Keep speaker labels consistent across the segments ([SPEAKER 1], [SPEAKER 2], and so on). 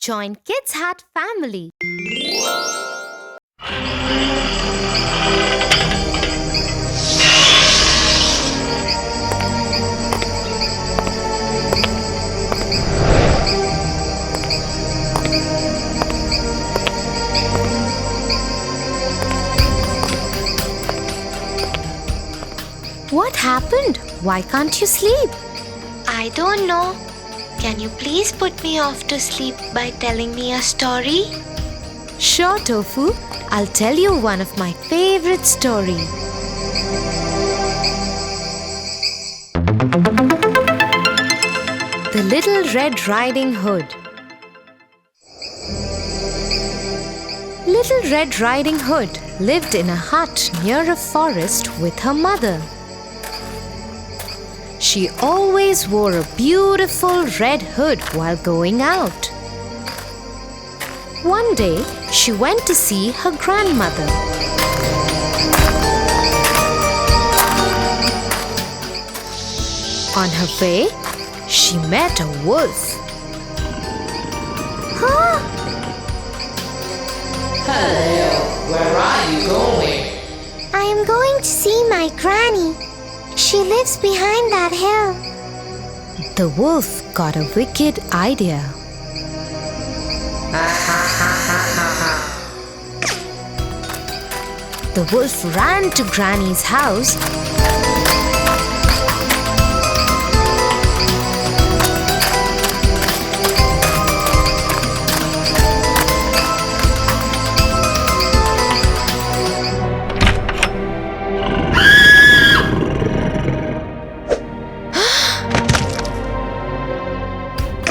[SPEAKER 1] Join Kids Hut family. What happened? Why can't you sleep?
[SPEAKER 2] I don't know. Can you please put me off to sleep by telling me a story?
[SPEAKER 1] Sure, Tofu. I'll tell you one of my favorite stories. The Little Red Riding Hood. Little Red Riding Hood lived in a hut near a forest with her mother. She always wore a beautiful red hood while going out. One day, she went to see her grandmother. On her way, she met a wolf.
[SPEAKER 2] Huh?
[SPEAKER 3] Hello, where are you going?
[SPEAKER 2] I am going to see my granny. She lives behind that hill.
[SPEAKER 1] The wolf got a wicked idea. The wolf ran to Granny's house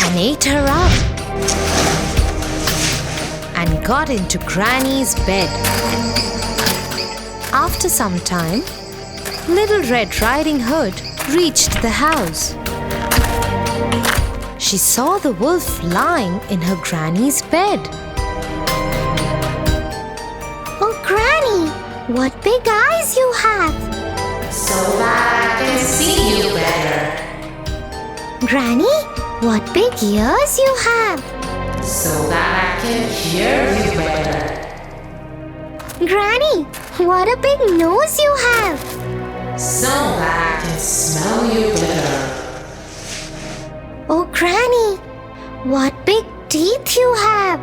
[SPEAKER 1] and ate her up and got into Granny's bed. After some time, Little Red Riding Hood reached the house. She saw the wolf lying in her granny's bed.
[SPEAKER 2] Oh, Granny, what big eyes you have!
[SPEAKER 3] So that I can see you better.
[SPEAKER 2] Granny, what big ears you have!
[SPEAKER 3] So that I can hear you better.
[SPEAKER 2] Granny, what a big nose you have!
[SPEAKER 3] So that I can smell you better.
[SPEAKER 2] Oh, Granny, what big teeth you have!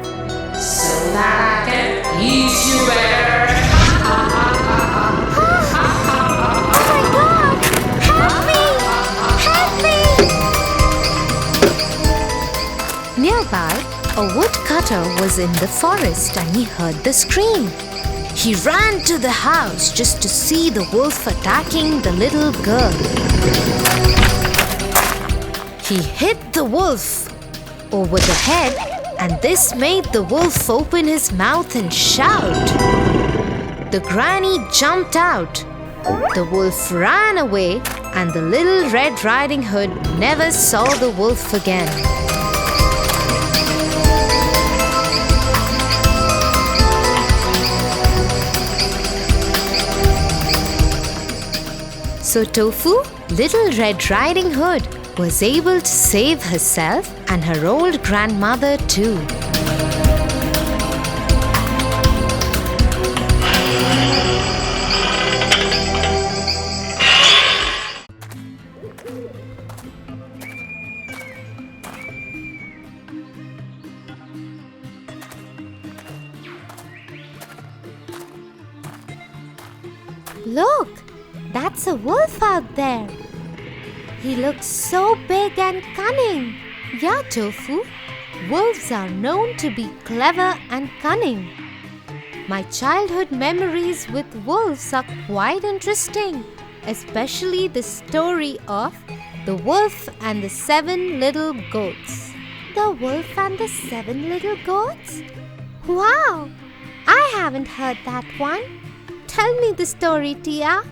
[SPEAKER 3] So that I can eat you better.
[SPEAKER 2] Oh my God! Help me! Help me!
[SPEAKER 1] Nearby, a woodcutter was in the forest and he heard the scream. He ran to the house just to see the wolf attacking the little girl. He hit the wolf over the head, and this made the wolf open his mouth and shout. The granny jumped out. The wolf ran away, and the Little Red Riding Hood never saw the wolf again. So Tofu, Little Red Riding Hood, was able to save herself and her old grandmother too. Look! That's a wolf out there. He looks so big and cunning. Yeah, Tofu. Wolves are known to be clever and cunning. My childhood memories with wolves are quite interesting, especially the story of The Wolf and the 7 Little Goats. The Wolf and the 7 Little Goats? Wow! I haven't heard that one. Tell me the story, Tia.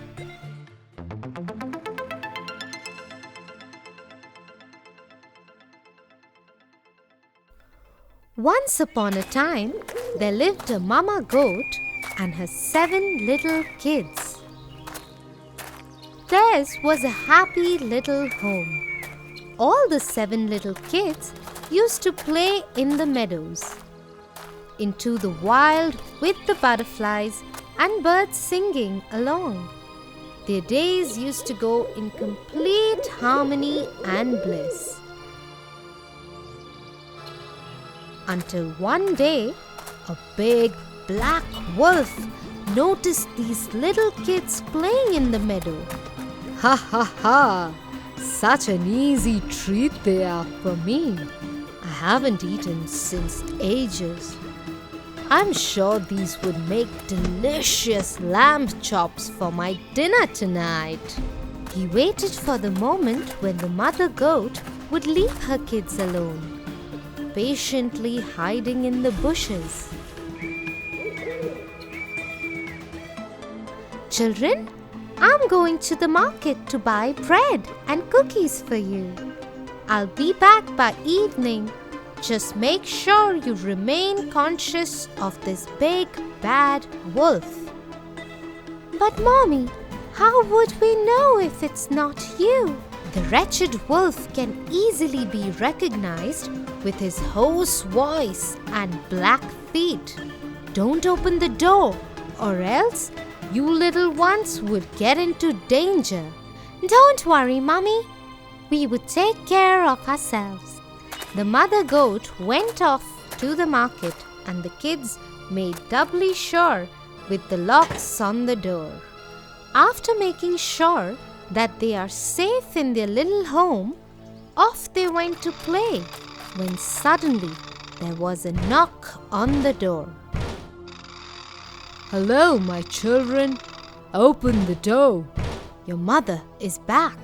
[SPEAKER 1] Once upon a time, there lived a mama goat and her 7 little kids. Theirs was a happy little home. All the 7 little kids used to play in the meadows, into the wild with the butterflies and birds singing along. Their days used to go in complete harmony and bliss. Until one day, a big black wolf noticed these little kids playing in the meadow. Ha ha ha! Such an easy treat they are for me. I haven't eaten since ages. I'm sure these would make delicious lamb chops for my dinner tonight. He waited for the moment when the mother goat would leave her kids alone, patiently hiding in the bushes. Children, I'm going to the market to buy bread and cookies for you. I'll be back by evening. Just make sure you remain conscious of this big bad wolf. But Mommy, how would we know if it's not you? The wretched wolf can easily be recognized with his hoarse voice and black feet. Don't open the door, or else you little ones would get into danger. Don't worry, Mommy. We would take care of ourselves. The mother goat went off to the market and the kids made doubly sure with the locks on the door. After making sure that they are safe in their little home, off they went to play when suddenly there was a knock on the door. Hello, my children. Open the door. Your mother is back.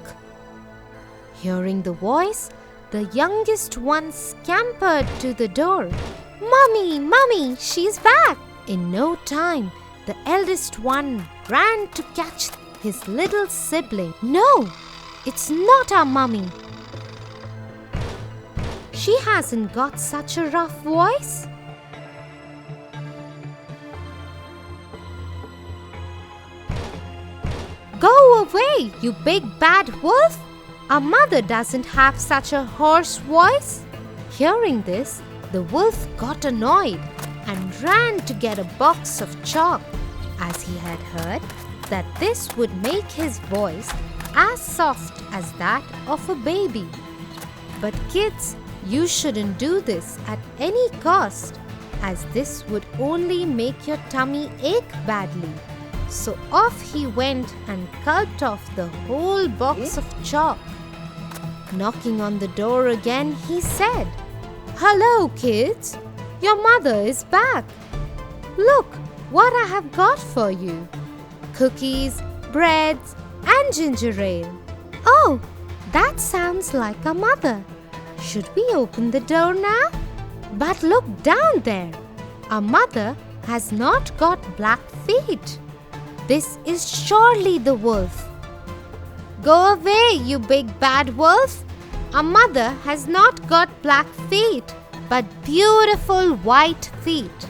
[SPEAKER 1] Hearing the voice, the youngest one scampered to the door. Mommy, Mommy, she's back! In no time, the eldest one ran to catch his little sibling. No, it's not our Mummy. She hasn't got such a rough voice. Go away, you big bad wolf! Our mother doesn't have such a hoarse voice. Hearing this, the wolf got annoyed and ran to get a box of chalk, as he had heard that this would make his voice as soft as that of a baby. But kids, you shouldn't do this at any cost, as this would only make your tummy ache badly. So off he went and gulped off the whole box of chalk. Knocking on the door again, he said, Hello, kids. Your mother is back. Look what I have got for you. Cookies, breads, and ginger ale. Oh, that sounds like a mother. Should we open the door now? But look down there. Our mother has not got black feet. This is surely the wolf. Go away, you big bad wolf. Our mother has not got black feet, but beautiful white feet.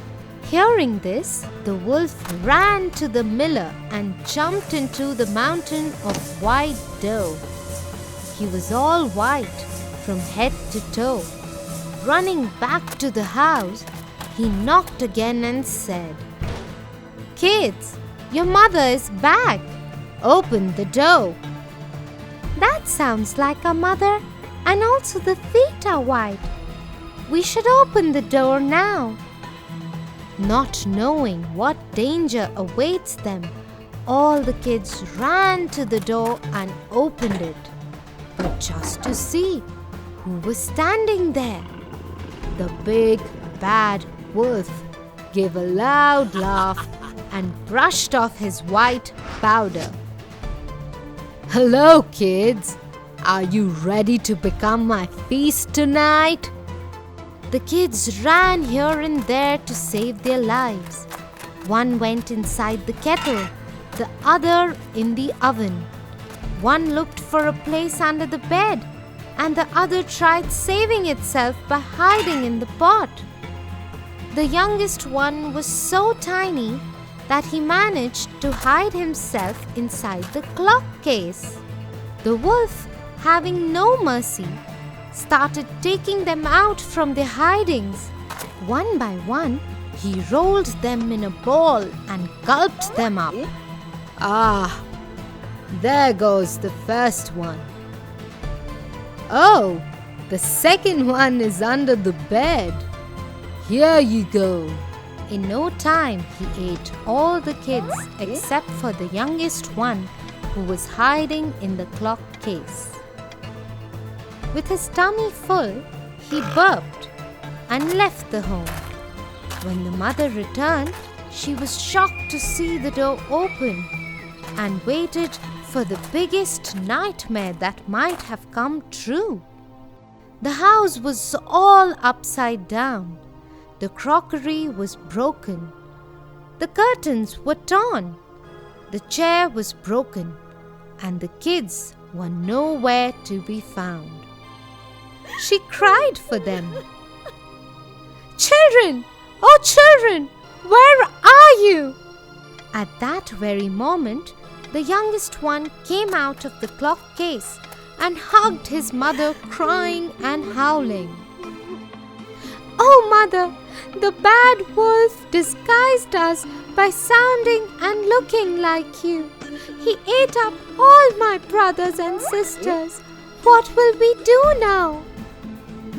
[SPEAKER 1] Hearing this, the wolf ran to the miller and jumped into the mountain of white dough. He was all white from head to toe. Running back to the house, he knocked again and said, Kids, your mother is back. Open the door. That sounds like our mother, and also the feet are white. We should open the door now. Not knowing what danger awaits them, all the kids ran to the door and opened it, but just to see who was standing there. The big bad wolf gave a loud laugh and brushed off his white powder. Hello, kids. Are you ready to become my feast tonight? The kids ran here and there to save their lives. One went inside the kettle, the other in the oven. One looked for a place under the bed, and the other tried saving itself by hiding in the pot. The youngest one was so tiny that he managed to hide himself inside the clock case. The wolf, having no mercy, started taking them out from their hidings. One by one, he rolled them in a ball and gulped them up. Ah, there goes the first one. Oh, the second one is under the bed. Here you go. In no time, he ate all the kids except for the youngest one, who was hiding in the clock case. With his tummy full, he burped and left the home. When the mother returned, she was shocked to see the door open and waited for the biggest nightmare that might have come true. The house was all upside down. The crockery was broken. The curtains were torn. The chair was broken, and the kids were nowhere to be found. She cried for them. "Children! Oh, children! Where are you?" At that very moment, the youngest one came out of the clock case and hugged his mother, crying and howling. "Oh, Mother, the bad wolf disguised us by sounding and looking like you. He ate up all my brothers and sisters. What will we do now?"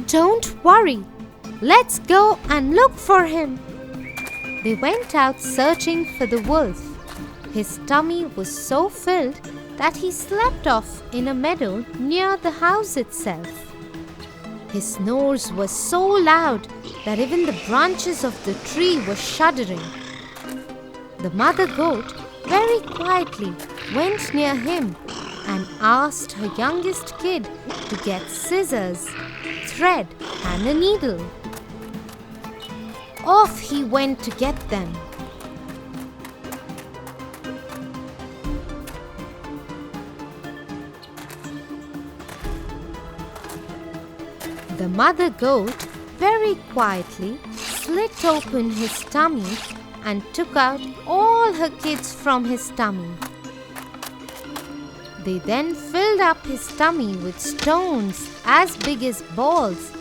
[SPEAKER 1] "Don't worry. Let's go and look for him." They went out searching for the wolf. His tummy was so filled that he slept off in a meadow near the house itself. His snores were so loud that even the branches of the tree were shuddering. The mother goat very quietly went near him and asked her youngest kid to get scissors, thread, and a needle. Off he went to get them. The mother goat very quietly slit open his tummy and took out all her kids from his tummy. They then filled up his tummy with stones as big as balls,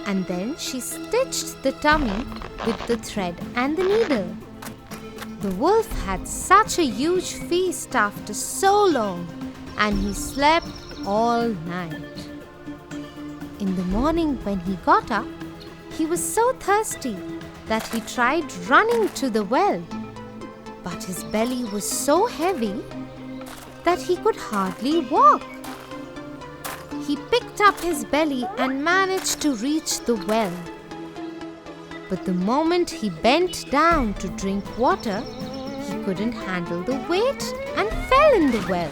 [SPEAKER 1] and then she stitched the tummy with the thread and the needle. The wolf had such a huge feast after so long, and he slept all night. In the morning when he got up, he was so thirsty that he tried running to the well, but his belly was so heavy that he could hardly walk. He picked up his belly and managed to reach the well. But the moment he bent down to drink water, he couldn't handle the weight and fell in the well.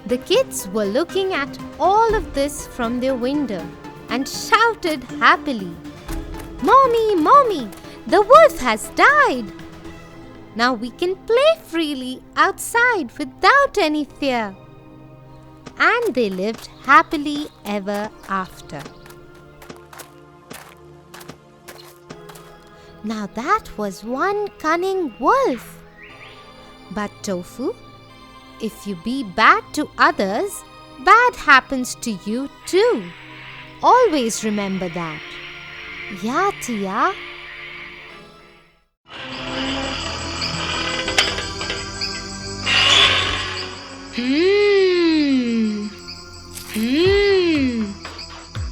[SPEAKER 1] The kids were looking at all of this from their window and shouted happily, "Mommy, Mommy, the wolf has died! Now we can play freely outside without any fear." And they lived happily ever after. Now that was one cunning wolf. But Tofu, if you be bad to others, bad happens to you too. Always remember that. Yeah, Tia.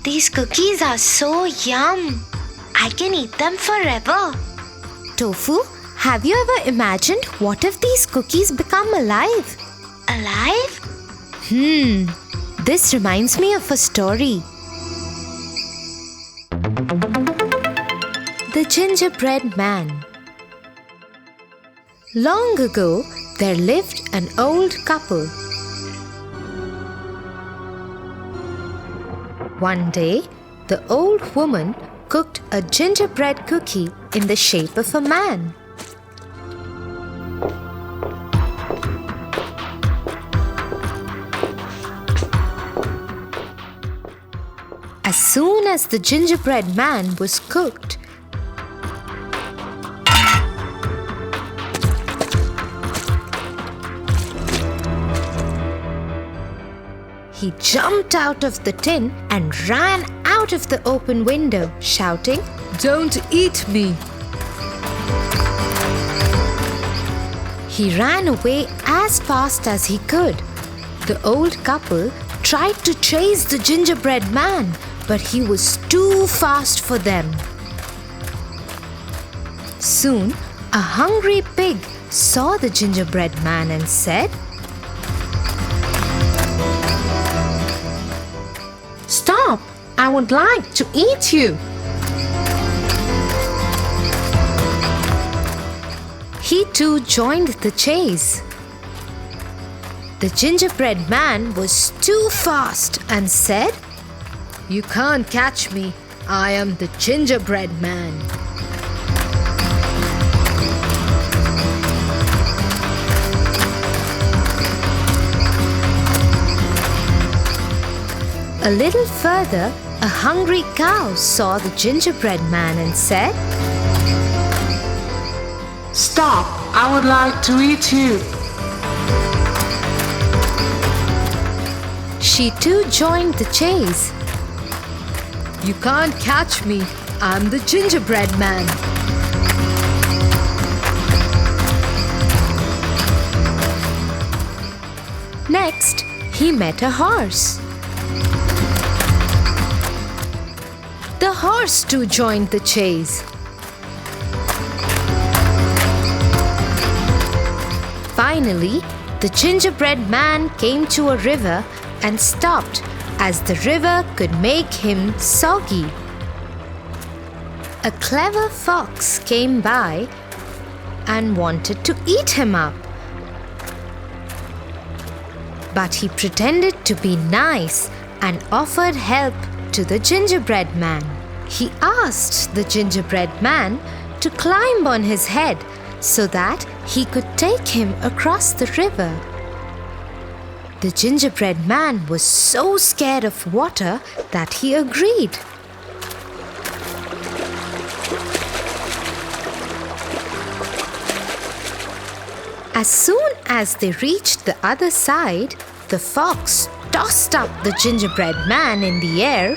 [SPEAKER 2] These cookies are so yum. I can eat them forever.
[SPEAKER 1] Tofu, have you ever imagined what if these cookies become alive?
[SPEAKER 2] Alive?
[SPEAKER 1] This reminds me of a story. The Gingerbread Man. Long ago, there lived an old couple. One day, the old woman cooked a gingerbread cookie in the shape of a man. As soon as the gingerbread man was cooked, He jumped out of the tin and ran out of the open window, shouting, "Don't eat me!" He ran away as fast as he could. The old couple tried to chase the gingerbread man, but he was too fast for them. Soon, a hungry pig saw the gingerbread man and said, "Stop! I would like to eat you." He too joined the chase. The gingerbread man was too fast and said, "You can't catch me. I am the gingerbread man." A little further, a hungry cow saw the gingerbread man and said,
[SPEAKER 3] Stop! I would like to eat you.
[SPEAKER 1] She too joined the chase. "You can't catch me. I'm the gingerbread man." Next, he met a horse. The horse too joined the chase. Finally, the gingerbread man came to a river and stopped, as the river could make him soggy. A clever fox came by and wanted to eat him up. But he pretended to be nice and offered help to the gingerbread man. He asked the gingerbread man to climb on his head so that he could take him across the river. The gingerbread man was so scared of water that he agreed. As soon as they reached the other side, the fox tossed up the gingerbread man in the air.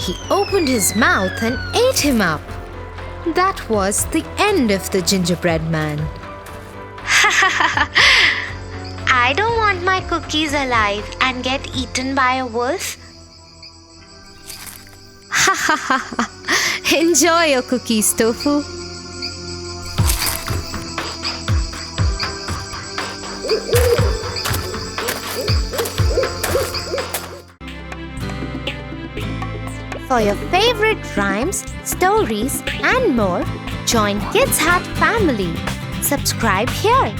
[SPEAKER 1] He opened his mouth and ate him up. That was the end of the gingerbread man.
[SPEAKER 2] I don't want my cookies alive and get eaten by a wolf.
[SPEAKER 1] Ha ha ha ha! Enjoy your cookies, Tofu. For your favorite rhymes, stories, and more, join Kids Hut family. Subscribe here.